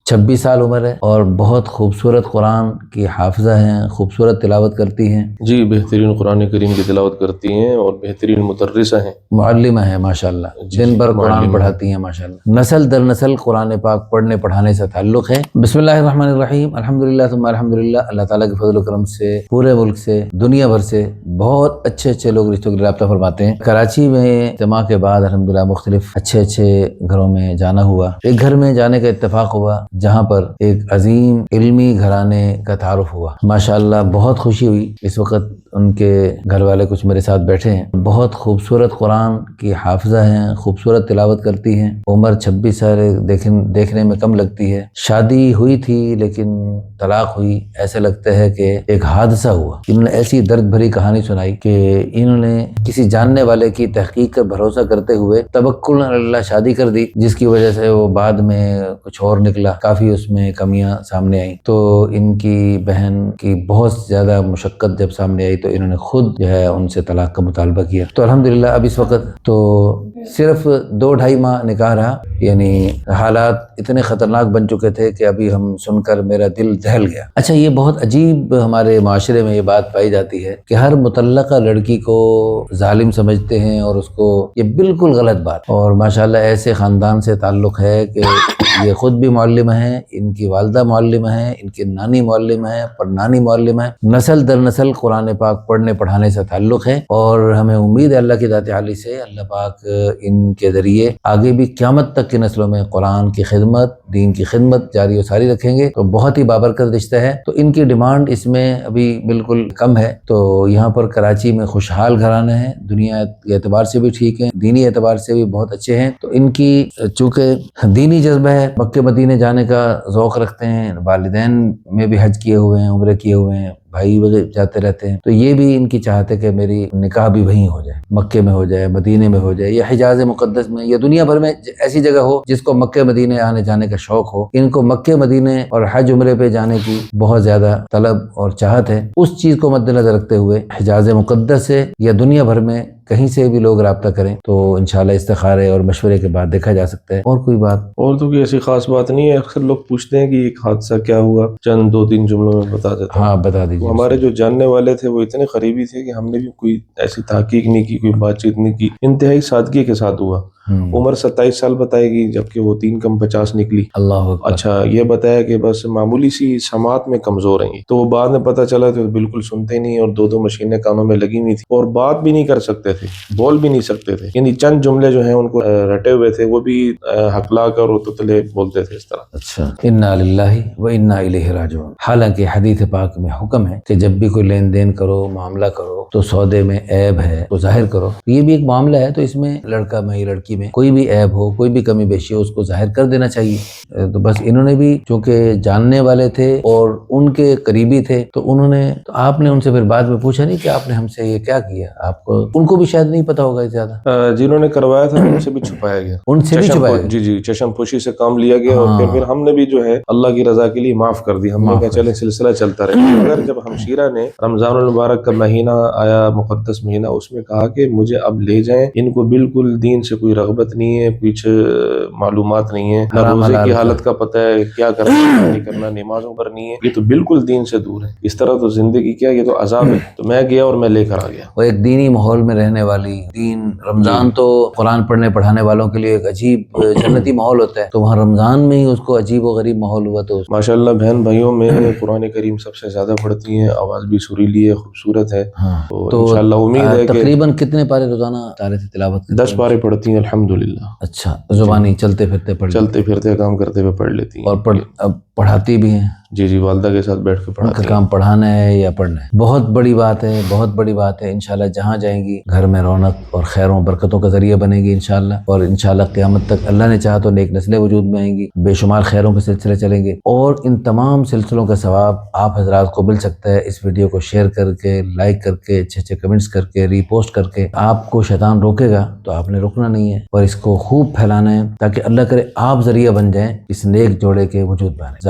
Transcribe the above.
26 साल उम्र है और बहुत खूबसूरत कुरान की हाफिज़ा हैं, खूबसूरत तिलावत करती हैं। जी, बेहतरीन कुरान करीम की तिलावत करती हैं और बेहतरीन मुदर्रिसा हैं, मुअल्लिमा है माशाल्लाह, दिन भर कुरान पढ़ाती हैं माशाल्लाह। नस्ल दर नस्ल कुरान पाक पढ़ने पढ़ाने से ताल्लुक़ है। बिस्मिल्लाहिर्रहमानिर्रहीम, अल्हम्दुलिल्लाह सुम्मा अल्हम्दुलिल्लाह। अल्लाह ताला के फजल करम से पूरे मुल्क से दुनिया भर से बहुत अच्छे लोग रिश्तों की राब्ता फरमाते हैं। कराची में इज्तिमा के बाद अल्हम्दुलिल्लाह मुख्तलिफ अच्छे घरों में जाना हुआ। एक घर में जाने का इत्तेफाक हुआ जहाँ पर एक अजीम इल्मी घराने का तारुफ हुआ। माशाअल्लाह बहुत खुशी हुई। इस वक्त उनके घर वाले कुछ मेरे साथ बैठे हैं। बहुत खूबसूरत कुरान की हाफिज़ा हैं, खूबसूरत तिलावत करती हैं। उम्र 26 साल देखने में कम लगती है। शादी हुई थी लेकिन तलाक हुई। ऐसे लगता है कि एक हादसा हुआ। इन्होंने ऐसी दर्द भरी कहानी सुनाई कि इन्होंने किसी जानने वाले की तहकीक का भरोसा करते हुए तवक्कुल अल्लाह शादी कर दी, जिसकी वजह से वो बाद में कुछ और निकला। काफ़ी उसमें कमियां सामने आई। तो इनकी बहन की बहुत ज़्यादा मुशक्क़त जब सामने आई तो इन्होंने खुद जो है उनसे तलाक का मुतालबा किया। तो अल्हम्दुलिल्लाह अब इस वक्त तो सिर्फ 2-2.5 माह निकाह रहा। यानी हालात इतने ख़तरनाक बन चुके थे कि अभी हम सुनकर मेरा दिल दहल गया। अच्छा, ये बहुत अजीब हमारे माशरे में ये बात पाई जाती है कि हर मुतल्लका लड़की को जालिम समझते हैं और उसको, ये बिल्कुल गलत बात। और माशाल्लाह ऐसे ख़ानदान से ताल्लुक़ है कि ये खुद भी मुअल्लिमा है, इनकी वालदा मुअल्लिमा है, इनकी नानी मुअल्लिमा है, परनानी मुअल्लिमा है। नस्ल दर नस्ल कुरान पाक पढ़ने पढ़ाने से ताल्लुक़ है और हमें उम्मीद है अल्लाह की ज़ात आली से अल्लाह पाक इनके ज़रिए आगे भी क़यामत तक की नस्लों में कुरान की खिदमत, दीन की खिदमत जारी व सारी रखेंगे। तो बहुत ही बाबरकत रिश्ता है। तो इनकी डिमांड इसमें अभी बिल्कुल कम है। तो यहाँ पर कराची में खुशहाल घराना है, दुनिया के एतबार से भी ठीक है, दीनी एतबार से भी बहुत अच्छे हैं। तो इनकी चूँकि दीनी जज्बा है, मक्के मदीने जाने का ज़ौक़ रखते हैं, वालिदैन में भी हज किए हुए हैं, उम्रे किए हुए हैं, भाई वगैरह जाते रहते हैं। तो ये भी इनकी चाहत है कि मेरी निकाह भी वहीं हो जाए, मक्के में हो जाए, मदीने में हो जाए, या हिजाज मुक़द्दस में, या दुनिया भर में ऐसी जगह हो जिसको मक्के मदीने आने जाने का शौक हो। इनको मक्के मदीने और हज उम्रे पे जाने की बहुत ज़्यादा तलब और चाहत है। उस चीज़ को मद्देनज़र रखते हुए हिजाज मुक़द्दस से या दुनिया भर में कहीं से भी लोग राब्ता करें तो इंशाल्लाह इस्तिखारे और मशवरे के बाद देखा जा सकता है। और कोई बात और तो कोई ऐसी खास बात नहीं है। अक्सर लोग पूछते हैं कि एक हादसा क्या हुआ, चंद 2-3 जुमलों में बता देता हूं। हाँ, बता दीजिए। हमारे जो जानने वाले थे वो इतने करीबी थे कि हमने भी कोई ऐसी तहकीक नहीं की, कोई बातचीत नहीं की। इंतहाई सादगी के साथ हुआ। उम्र 27 साल बताएगी जबकि वो 3 कम 50 निकली। अल्लाह अकबर। अच्छा, ये बताया कि बस मामूली सी समात में कमजोर हैं। तो बाद में पता चला तो बिल्कुल सुनते नहीं और 2-2 मशीनें कानों में लगी हुई थी और बात भी नहीं कर सकते थे, बोल भी नहीं सकते थे। यानी चंद जुमले जो हैं उनको रटे हुए थे, वो भी हकला कर और तुतले बोलते थे इस तरह। अच्छा, इन्ना लिल्लाहि व इन्ना इलैहि राजिऊन। हालांकि हदीस पाक में हुक्म है कि जब भी कोई लेन देन करो, मामला करो, तो सौदे में ऐब है तो जाहिर करो। ये भी एक मामला है, तो इसमें लड़का में लड़की में कोई भी ऐब हो, कोई भी कमी बेशी हो, उसको जाहिर कर देना चाहिए। तो बस इन्होंने भी चूंकि जानने वाले थे और उनके करीबी थे तो उन्होंने, तो आपने उनसे फिर बाद में पूछा नहीं कि आपने हमसे ये क्या किया? आपको, उनको भी शायद नहीं पता होगा ज्यादा। जिन्होंने करवाया था उनसे भी छुपाया गया, उनसे भी छुपाया गया। जी, चशमपोशी से काम लिया गया। और फिर हमने भी जो है अल्लाह की रजा के लिए माफ कर दी। हमने कहा चले सिलसिला चलता रहे। अगर जब हमशीरा ने रमजानुल मुबारक का महीना आया, मुकद्दस महीना, उसमें कहा कि मुझे अब ले जाएं, इनको बिल्कुल दीन से कोई रगबत नहीं है, पीछे मालूमात नहीं है, ना रोजे की हालत का पता है, क्या करना क्या नहीं करना, नमाजों पर नहीं है, ये तो बिल्कुल दीन से दूर है। इस तरह तो जिंदगी क्या, ये तो अजाब है। तो मैं गया और मैं लेकर आ गया। वो एक दीनी माहौल में रहने वाली, दीन रमजान तो कुरान पढ़ने पढ़ाने वालों के लिए एक अजीब जन्नती माहौल होता है, तो वहाँ रमजान में ही उसको अजीब व गरीब माहौल हुआ। तो माशाल्लाह बहन भाइयों में कुरान करीम सबसे ज्यादा पढ़ती हैं, आवाज भी सुरीली है, खूबसूरत है। तो इंशाल्लाह उम्मीद है कि तकरीबन कितने पारे रोजाना तारे से तिलावत? 10 पारे पढ़ती हैं अल्हम्दुलिल्लाह। अच्छा, जुबानी चलते फिरते काम करते हुए पढ़ लेती हैं। और अब पढ़ाती भी हैं? जी, वालदा के साथ बैठ के पढ़ाती हैं। उनका काम पढ़ाना है या पढ़ना है? बहुत बड़ी बात है, बहुत बड़ी बात है। इंशाल्लाह जहाँ जाएंगी घर में रौनक और खैरों बरकतों का जरिया बनेगी इंशाल्लाह। और इंशाल्लाह क़यामत तक अल्लाह ने चाहा तो नेक नस्लें वजूद में आएंगी, बेशुमार खैरों के सिलसिले चलेंगे और इन तमाम सिलसिलों का सवाब आप हजरात को मिल सकता है। इस वीडियो को शेयर करके, लाइक करके, अच्छे कमेंट्स करके, रीपोस्ट करके। आपको शैतान रोकेगा तो आपने रुकना नहीं है और इसको खूब फैलाना है ताकि अल्लाह करे आप जरिया बन जाएं इस नेक जोड़े के वजूद में आने।